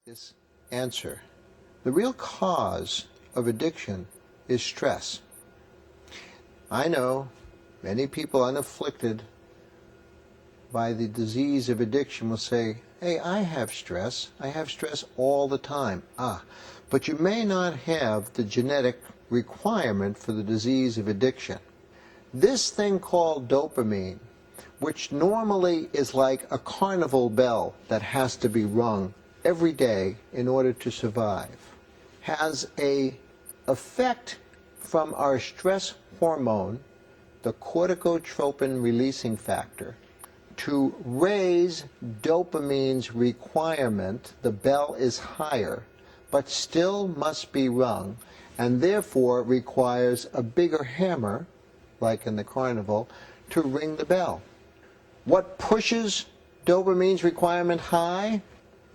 this answer. The real cause of addiction is stress. I know many people unafflicted by the disease of addiction will say, hey, I have stress. I have stress all the time. But you may not have the genetic requirement for the disease of addiction. This thing called dopamine, which normally is like a carnival bell that has to be rung every day in order to survive, has an effect from our stress hormone, the corticotropin releasing factor, to raise dopamine's requirement. The bell is higher, but still must be rung, and therefore requires a bigger hammer, like in the carnival, to ring the bell. What pushes dopamine's requirement high?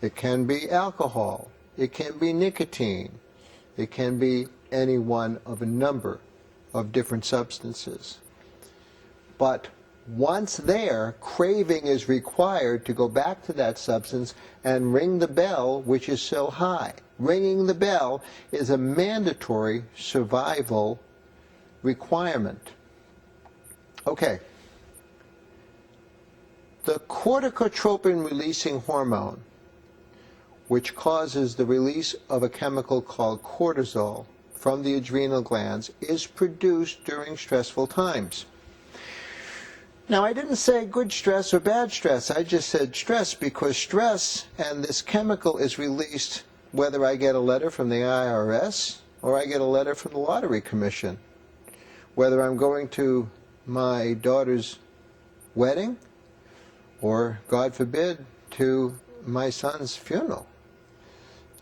It can be alcohol, it can be nicotine, it can be any one of a number of different substances. But once there, craving is required to go back to that substance and ring the bell, which is so high. Ringing the bell is a mandatory survival requirement. Okay. The corticotropin releasing hormone, which causes the release of a chemical called cortisol from the adrenal glands, is produced during stressful times. Now, I didn't say good stress or bad stress. I just said stress, because stress and this chemical is released whether I get a letter from the IRS or I get a letter from the Lottery Commission, whether I'm going to my daughter's wedding or, God forbid, to my son's funeral.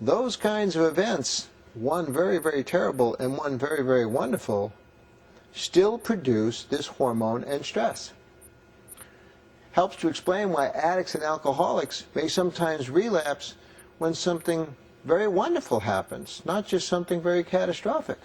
Those kinds of events, one very, very terrible and one very, very wonderful, still produce this hormone and stress. Helps to explain why addicts and alcoholics may sometimes relapse when something very wonderful happens, not just something very catastrophic.